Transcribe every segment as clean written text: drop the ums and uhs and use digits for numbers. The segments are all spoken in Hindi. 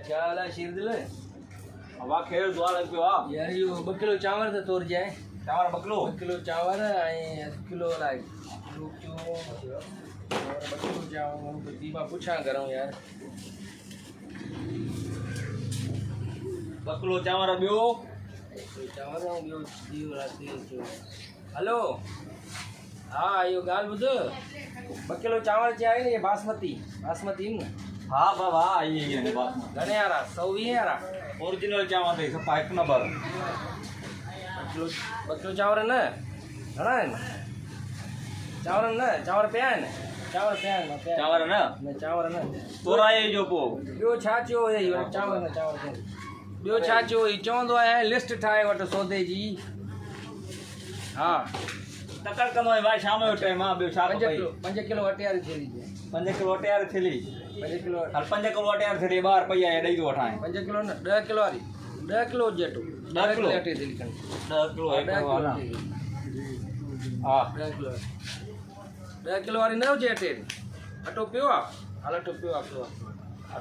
क्या हाल है शेर दिल? हवा खेल दुआ लग पियो आ यार यो 2 किलो चांवर त तोड़ जाए। चावर बकलो 2 किलो चांवर ऐं 1 किलो अलाए रुपयो और 2 किलो चांवर को दीवा पुछा करूं यार। बकलो चावर बियो चांवर ऐं ॿियो दीव राति। हलो हाँ यो ॻाल्हि ॿुध 2 किलो चांवर चया आहिनि ये बासमती न? हाँ बाबा आई है बात घणे वारा 120 वारा ओरिजिनल चावर दे सब 1 नंबर 2 किलो चांवर न घणा आहिनि? चांवर पिया आहिनि? चावर न चांवर न तोराए जो पो ॿियो छा चयो इहो चांवर ॿियो छा चयो ही चवंदो आहे लिस्ट ठाहे वठ सौदे जी। हा तकड़ कंदो है भाई शाम जो टाइम आ बियो छा 5 किलो अटे वारी थैली 5 किलो अटे वारी थैली 5 किलो हल 5 किलो अटे वारी थैली बाहर पई है ॾेई दो वठाए 5 किलो न 10 किलो वारी 10 किलो जेटो 10 किलो अटे थैली खणी 10 किलो है वाला 10 किलो 10 किलो वारी न हुजे अटे अटो पियो आहे हल अटो पियो आहे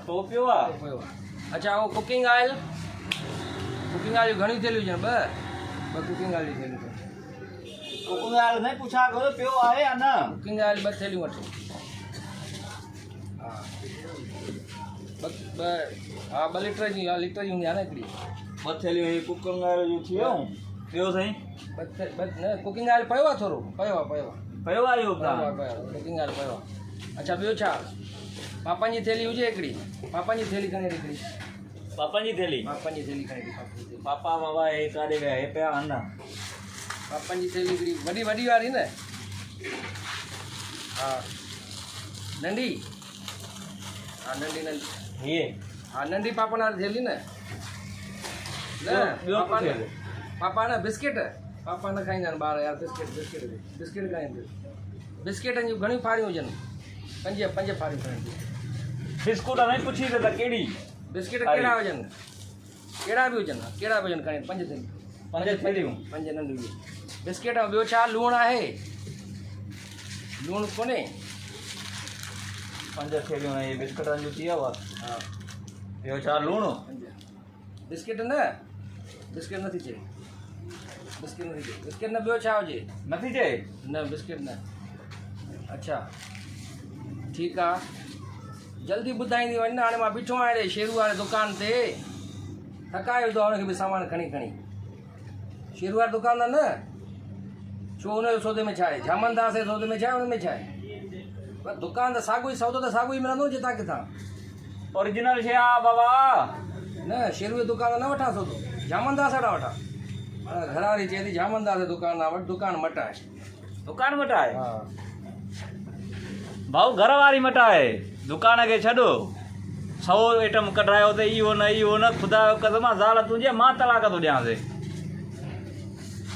तो पियो आ अच्छा वो कुकिंग ऑयल घणी थैलियूं हुजनि ॿ कुकिंग ऑयल जी थैलियूं कुकिंग ऑयल नहीं पूछा करो पियो आहे या न कुकिंग ऑयल 2 थैलियूं वठो। हा ॿ 2 लीटर जी हूंदी आहे न हिकिड़ी 2 थैलियूं ही कुकिंग ऑयल जो थियो पियो सही न कुकिंग ऑयल पियो आहे थोरो पियो आहे इहो कुकिंग ऑयल पियो आहे। अच्छा ॿियो छा पापन जी थैली हुजे हिकिड़ी पापन जी थैली खणी हिकिड़ी पापा जी थैली खणी पापा बाबा हे काॾे विया हे पिया आहिनि न पापन जी थैली हिकिड़ी वॾी वारी न हा नंढी हा नंढी ये हा नंढी पापन वारी थैली न पापा न बिस्किट पापा न खाईंदा आहिनि ॿार यार बिस्किट खाईंदा बिस्किटनि जूं घणियूं फारियूं हुजनि 5 फारियूं खणी बिस्कुट नहीं पूछी त केड़ी बिस्किट कहिड़ा हुजनि कहिड़ा बि हुजनि खणी 5 थैलियूं 5 नंढियूं बिस्किट ऐं ॿियो छा लूणु आहे लूणु कोन्हे 5 थैलियूं ऐं बिस्कुटनि जो थी वियो हा ॿियो छा लूणु बिस्किट नथी चए बिस्किट न ॿियो छा हुजे नथी चए न बिस्किट न अच्छा ठीकु आहे जल्दी ॿुधाईंदी वञ न हाणे मां बीठो आहियां शेरू वारे दुकान ते थकायो थो हुनखे बि सामान खणी शेरू वारे दुकान न छो हुनजो सौदे में छा आहे जामनदास जे सौदे में छा आहे हुन में छा आहे पर दुकान त साॻियो ई सौदो त साॻियो ई मिलंदो जितां किथां ओरिजिनल शइ आहे बाबा न शेरू जे दुकान न वठां सौदो जामनदास वटां वठां घर वारी चए थी जामनदास जे दुकान आहे वटि दुकान मटाए दुकान मटाए हा भाऊ घर वारी मटाए दुकान के छो 100 आइटम कढायो तो इहो न खुदा कसम ज़ाल तुझे मां तलाक तो ॾियां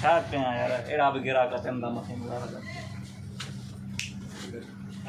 छा कयां यार अहिड़ा बि ग्राहक अचनि था मथे